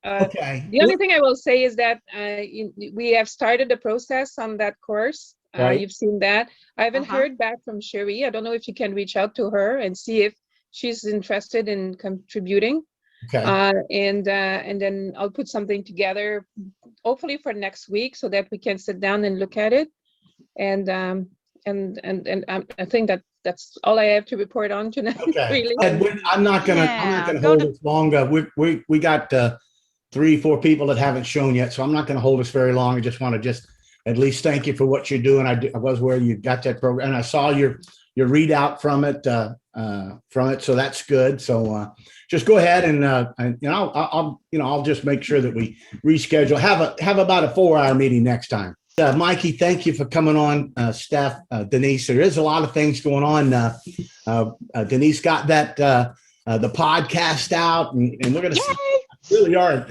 Okay. The only thing I will say is that we have started the process on that course. Right. You've seen that. I haven't heard back from Cherie. I don't know if you can reach out to her and see if she's interested in contributing. Okay. And then I'll put something together, hopefully for next week, so that we can sit down and look at it. And I think that's all I have to report on tonight. Okay. Really. I'm not gonna hold us longer. We got 3-4 people that haven't shown yet, so I'm not gonna hold us very long. I just want to at least thank you for what you're doing. I was where you got that program, and I saw your readout from it, so that's good. So just go ahead and I'll just make sure that we reschedule. Have about a 4-hour meeting next time. Mikey, thank you for coming on. Steph, Denise, there is a lot of things going on. Denise got that the podcast out, and we're going to really are.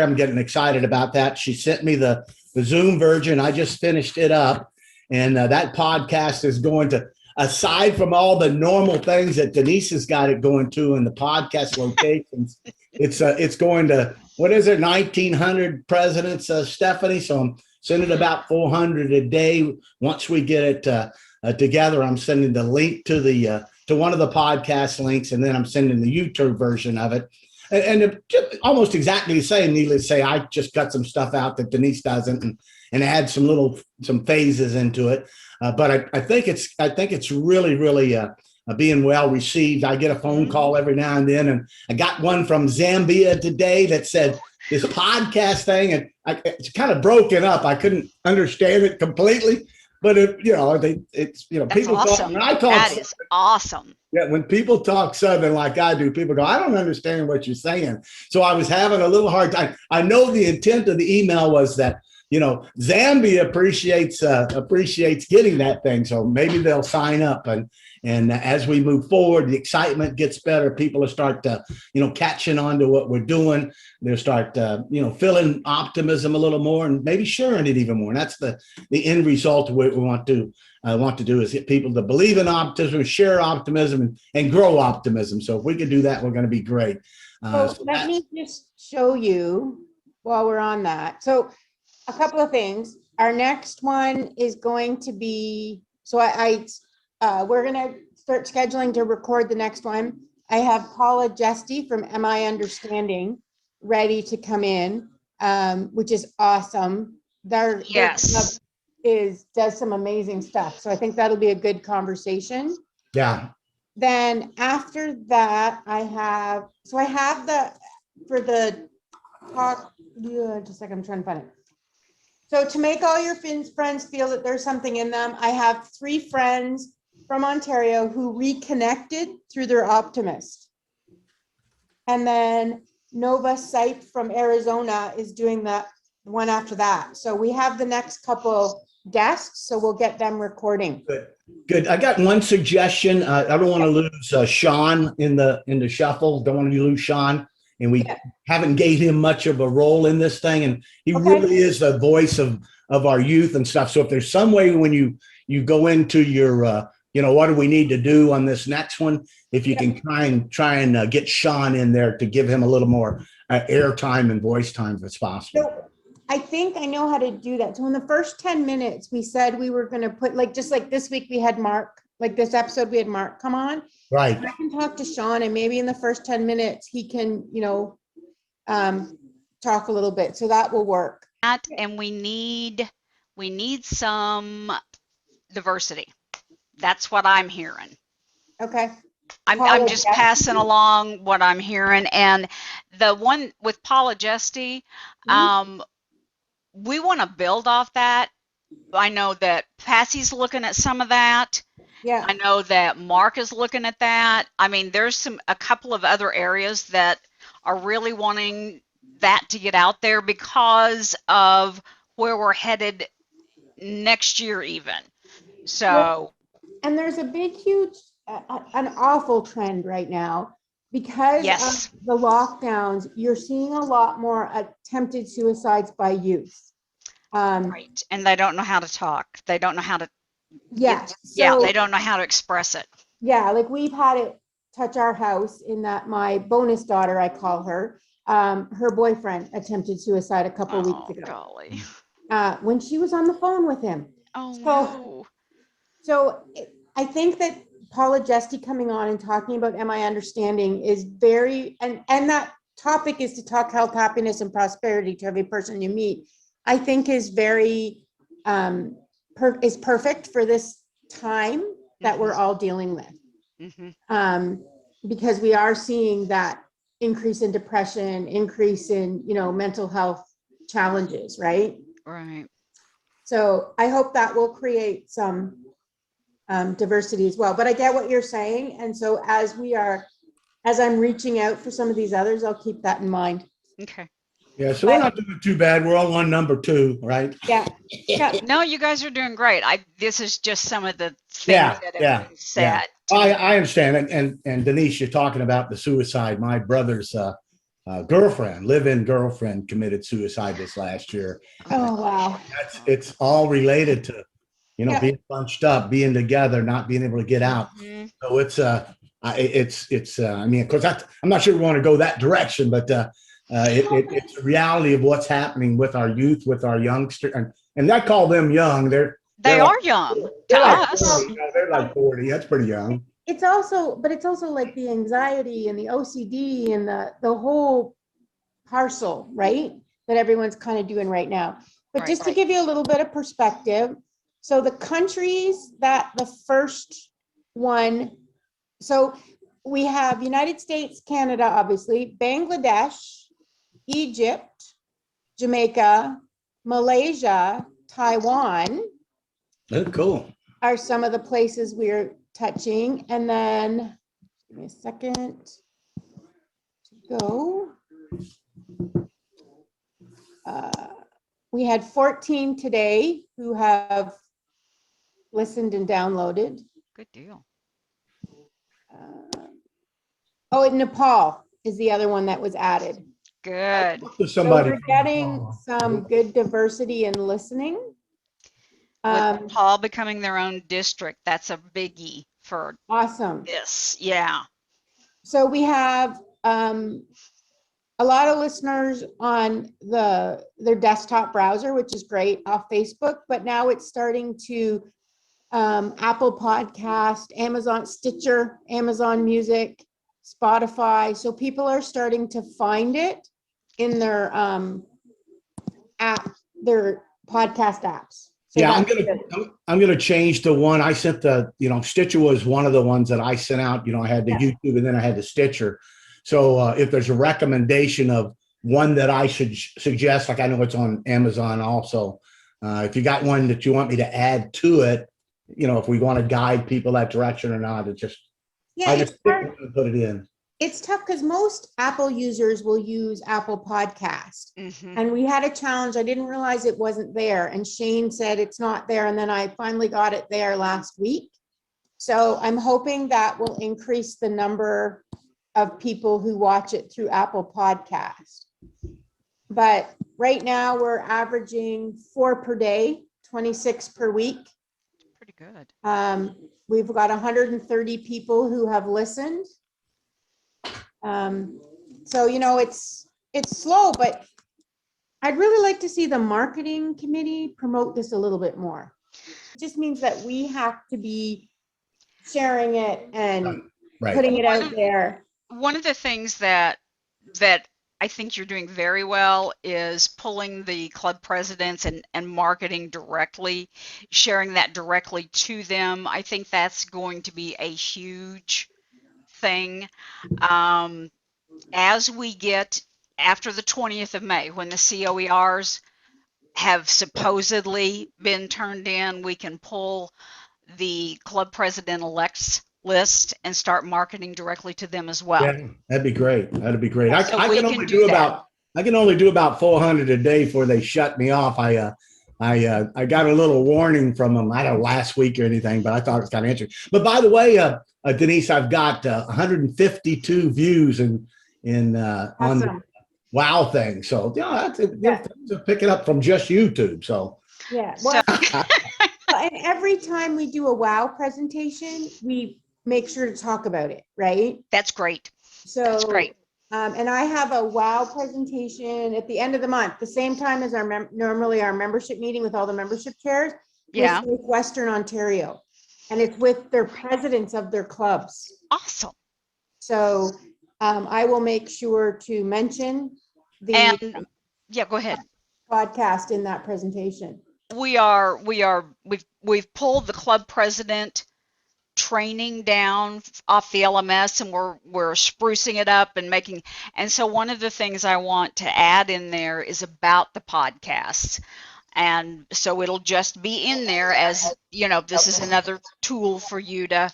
I'm getting excited about that. She sent me the Zoom version. I just finished it up, and that podcast is going to, aside from all the normal things that Denise has got it going to in the podcast locations, it's going to, what is it, 1,900 presidents, Stephanie? So I'm sending about 400 a day. Once we get it together, I'm sending the link to one of the podcast links, and then I'm sending the YouTube version of it. And almost exactly the same, needless to say. I just cut some stuff out that Denise doesn't, and add some phases into it. But I think it's really being well received. I get a phone call every now and then, and I got one from Zambia today that said this podcast thing, and it's kind of broken up. I couldn't understand it completely, but people awesome. talk. When I talk, that is awesome. Yeah, when people talk Southern like I do, people go, I don't understand what you're saying. So I was having a little hard time. I know the intent of the email was that, Zambia appreciates getting that thing. So maybe they'll sign up, and as we move forward, the excitement gets better. People will start catching on to what we're doing. They'll start feeling optimism a little more, and maybe sharing it even more. And that's the end result of what we want to do is get people to believe in optimism, share optimism, and grow optimism. So if we can do that, we're going to be great. Let me just show you while we're on that. So a couple of things. Our next one is going to be, we're going to start scheduling to record the next one. I have Paula Jesty from MI Understanding ready to come in, which is awesome. Their Yes. does some amazing stuff. So I think that'll be a good conversation. Yeah. Then after that, I have for the talk, just a second, I'm trying to find it. So to make all your friends feel that there's something in them, I have 3 friends from Ontario who reconnected through their Optimist. And then Nova Sipe from Arizona is doing the one after that. So we have the next couple guests, so we'll get them recording. Good. I got one suggestion. I don't want to lose Sean in the shuffle. Don't want to lose Sean. And we haven't gave him much of a role in this thing. And he really is the voice of our youth and stuff. So if there's some way when you go into your, what do we need to do on this next one? If you can try and get Sean in there to give him a little more airtime and voice time if it's possible. So I think I know how to do that. So in the first 10 minutes, we said we were going to put, just like this week we had Mark, like this episode we had Mark come on. Right. I can talk to Sean, and maybe in the first 10 minutes he can, talk a little bit. So that will work. And we need some diversity. That's what I'm hearing. Okay. I'm just passing along what I'm hearing. And the one with Paula Jesty, we want to build off that. I know that Patsy's looking at some of that. Yeah. I know that Mark is looking at that. I mean, there's a couple of other areas that are really wanting that to get out there because of where we're headed next year even. So. And there's a big, huge, an awful trend right now because of the lockdowns. You're seeing a lot more attempted suicides by youth. Right. And they don't know how to talk. They don't know how to. They don't know how to express it. Yeah, like we've had it touch our house in that my bonus daughter, I call her, her boyfriend attempted suicide a couple Oh, weeks ago, golly. when she was on the phone with him. Oh, So- no. So I think that Paula Jesty coming on and talking about Am I Understanding is very, and that topic is to talk health, happiness, and prosperity to every person you meet, I think is very, is perfect for this time that we're all dealing with. Because we are seeing that increase in depression, increase in, mental health challenges, right? Right. So I hope that will create some diversity as well. But I get what you're saying. And so as I'm reaching out for some of these others, I'll keep that in mind. Okay. Yeah, so we're not doing too bad. We're on number 2, right? Yeah. Yeah. No, you guys are doing great. This is just some of the things Yeah, that yeah, have been said. to I me. understand. And Denise, you're talking about the suicide. My brother's live-in girlfriend committed suicide this last year. Oh, wow. It's all related to, Yeah. being bunched up, being together, not being able to get out. Mhm. So I mean, of course, I'm not sure we want to go that direction, but it's a reality of what's happening with our youth, with our youngsters, and I call them young. They they're are like, young to they're like us. 40, they're like 40. That's pretty young. It's also like the anxiety and the OCD and the whole parcel, right? That everyone's kind of doing right now. But Right. just to give you a little bit of perspective, so the countries that the first one, so we have United States, Canada, obviously, Bangladesh, Egypt, Jamaica, Malaysia, Taiwan That's cool. are some of the places we're touching. And then, give me a second to go. We had 14 today who have listened and downloaded. Good deal. And Nepal is the other one that was added. Good. To So somebody we're getting some good diversity in listening. With Paul becoming their own district, that's a biggie for Awesome. this. Yeah. So we have a lot of listeners on their desktop browser, which is great, off Facebook, but now it's starting to Apple Podcast, Amazon Stitcher, Amazon Music, Spotify. So people are starting to find it in their their podcast apps. So Yeah, that's I'm gonna change the one I sent. Stitcher was one of the ones that I sent out. I had the YouTube and then I had the Stitcher. So if there's a recommendation of one that I should suggest, like I know it's on Amazon also. If you got one that you want me to add to it, if we want to guide people that direction or not, I just put it in. It's tough because most Apple users will use Apple Podcast. Mhm. And we had a challenge. I didn't realize it wasn't there. And Shane said it's not there. And then I finally got it there last week. So I'm hoping that will increase the number of people who watch it through Apple Podcast. But right now we're averaging 4 per day, 26 per week. Pretty good. We've got 130 people who have listened. So, it's slow, but I'd really like to see the marketing committee promote this a little bit more. It just means that we have to be sharing it and putting it out there. One of the things that I think you're doing very well is pulling the club presidents and marketing directly, sharing that directly to them. I think that's going to be a huge thing. As we get after the 20th of May, when the COERs have supposedly been turned in, we can pull the club president-elects list and start marketing directly to them as well. Yeah, that'd be great. That'd be great. So I we can can only do do that. I can only do about 400 a day before they shut me off. I got a little warning from them. I don't know, last week or anything, but I thought it was kind of interesting. But by the way, Denise, I've got 152 views on the Wow thing. So to pick it up from just YouTube. So Yeah. Well, and every time we do a WOW presentation, we make sure to talk about it, right? That's great. So That's great. And I have a WOW presentation at the end of the month, the same time as our normally our membership meeting with all the membership chairs. Yeah. With Western Ontario. And it's with their presidents of their clubs. Awesome. So I will make sure to mention the And yeah, go ahead. podcast in that presentation. We've pulled the club president training down off the LMS, and we're sprucing it up and making, and so one of the things I want to add in there is about the podcasts. And so it'll just be in there as, you know, this is another tool for you to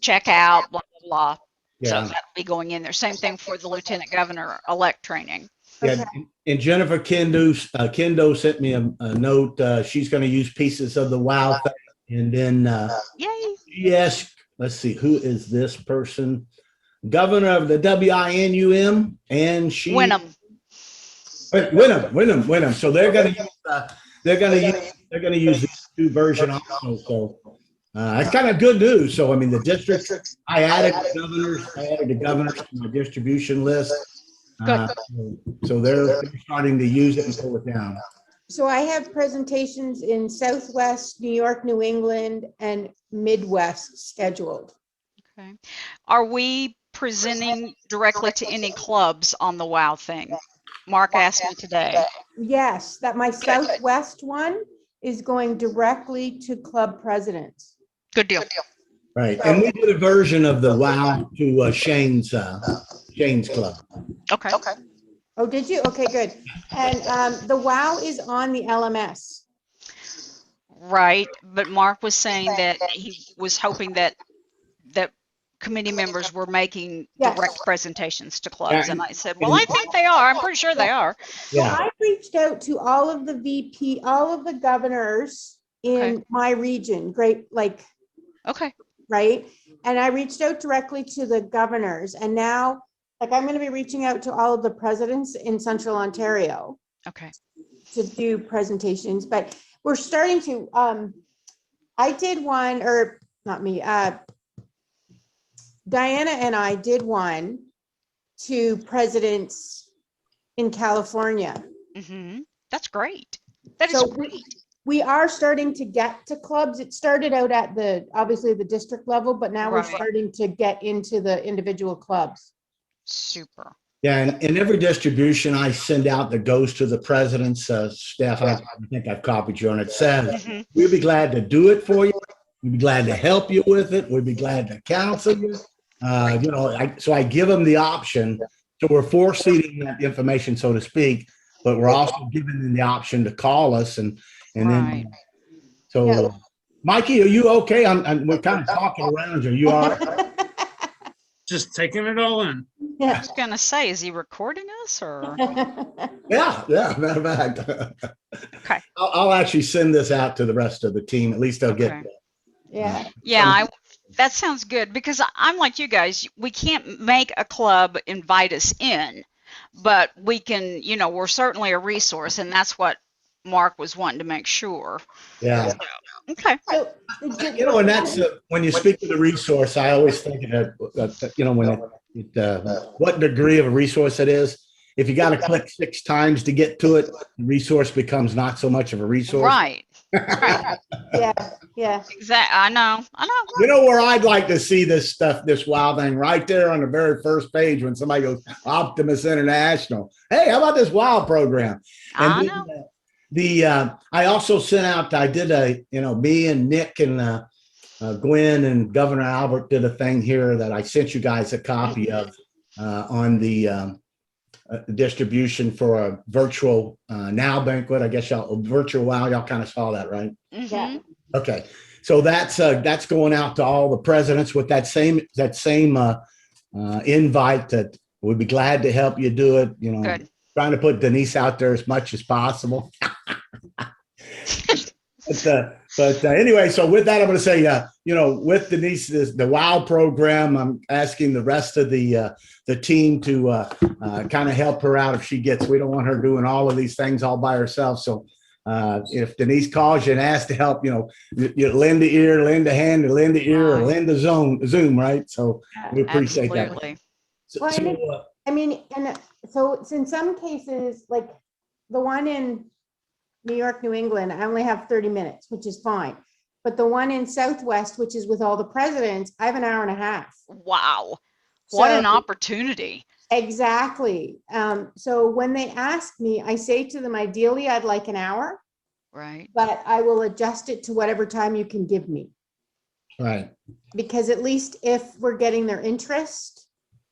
check out, blah, blah, blah. So Yeah. that'll be going in there. Same thing for the Lieutenant Governor elect training. Yeah, and Jennifer Kendo sent me a note. She's going to use pieces of the WOW thing. And then, Yay. yes, let's see, who is this person? Governor of the WINUM, and she. Wenham. Wenham. So they're going to use the two version also. So it's kind of good news. So I mean, the district, I added the governors to my distribution list. Good. So they're starting to use it and pull it down. So I have presentations in Southwest, New York, New England, and Midwest scheduled. Okay. Are we presenting directly to any clubs on the WOW thing? Mark asked me today. Yes, that my Southwest one is going directly to club presidents. Good deal. Right. And we did a version of the WOW to Shane's club. Okay. Oh, did you? Okay, good. And the WOW is on the LMS. Right. But Mark was saying that he was hoping that committee members were making Yes. direct presentations to clubs. Yeah. And I said, well, I think they are. I'm pretty sure they are. Yeah. I reached out to all of the VP, all of the governors in my region, Okay. right? And I reached out directly to the governors, and now, like, I'm going to be reaching out to all of the presidents in Central Ontario Okay. to do presentations, but we're starting to, I did one, or not me, Diana and I did one to presidents in California. Mm-hmm. That's great. That is So great. we are starting to get to clubs. It started out at obviously the district level, but now we're Right. starting to get into the individual clubs. Super. Yeah, and in every distribution I send out that goes to the president's staff, I think I've copied you on it, says, Mhm. we'll be glad to do it for you. We'd be glad to help you with it. We'd be glad to counsel you. So I give them the option. So we're force-feeding that information, so to speak, but we're also giving them the option to call us and Right. then. So, Yeah. Mikey, are you okay? We're kind of talking around you. You are. Just taking it all in. I Yeah. was going to say, is he recording us or? Yeah. Matter of fact. Okay. I'll actually send this out to the rest of the team. At least they'll get. Okay. Yeah. Yeah, that sounds good because I'm like you guys. We can't make a club invite us in, but we can, we're certainly a resource, and that's what Mark was wanting to make sure. Yeah. Okay. So, And that's when you speak of the resource, I always think of what degree of a resource it is. If you got to click 6 times to get to it, the resource becomes not so much of a resource. Right. Right. yeah. Exactly. I know. You know where I'd like to see this stuff, this WOW thing, right there on the very first page when somebody goes Optimus International. Hey, how about this WOW program? I And know. I also sent out. I did me and Nick and Gwen and Governor Albert did a thing here that I sent you guys a copy of on the distribution for a virtual now banquet. I guess virtual WOW. Y'all kind of saw that, right? Yeah. Okay, so that's going out to all the presidents with that same invite. That we'd be glad to help you do it. Good. Trying to put Denise out there as much as possible. But anyway, so with that, I'm going to say, with Denise, the WOW program, I'm asking the rest of the team to kind of help her out if she gets. We don't want her doing all of these things all by herself. So if Denise calls you and asks to help, you lend a ear, lend a hand, or lend a ear, or lend a Zoom, right? So we appreciate Absolutely. that. Well, I mean, and so it's in some cases, like the one in New York, New England, I only have 30 minutes, which is fine. But the one in Southwest, which is with all the presidents, I have an hour and a half. Wow. What an So- opportunity. Exactly. So when they ask me, I say to them, ideally, I'd like an hour, Right. but I will adjust it to whatever time you can give me. Right. Because at least if we're getting their interest,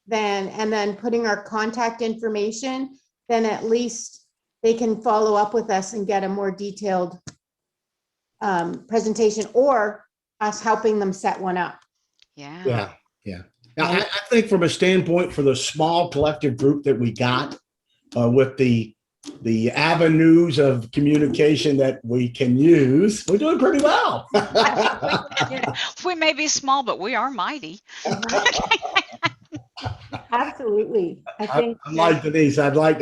then, and then putting our contact information, then at least they can follow up with us and get a more detailed presentation, or us helping them set one up. Yeah. Yeah. Yeah. Now, I think from a standpoint for the small collective group that we got with the avenues of communication that we can use, we're doing pretty well. We may be small, but we are mighty. Absolutely. I think. I'm like Denise. I'd like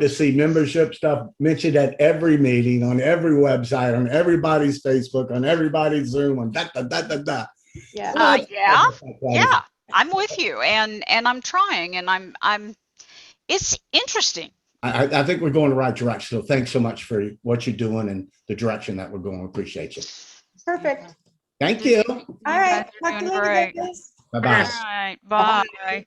to see membership stuff mentioned at every meeting, on every website, on everybody's Facebook, on everybody's Zoom, on da. Yeah. Yeah, I'm with you, and I'm trying, and I'm. It's interesting. I think we're going the right direction. So thanks so much for what you're doing and the direction that we're going. Appreciate you. Perfect. Thank you. All right. guys are Talk to you doing later, great. guys. Bye-bye. All right, bye.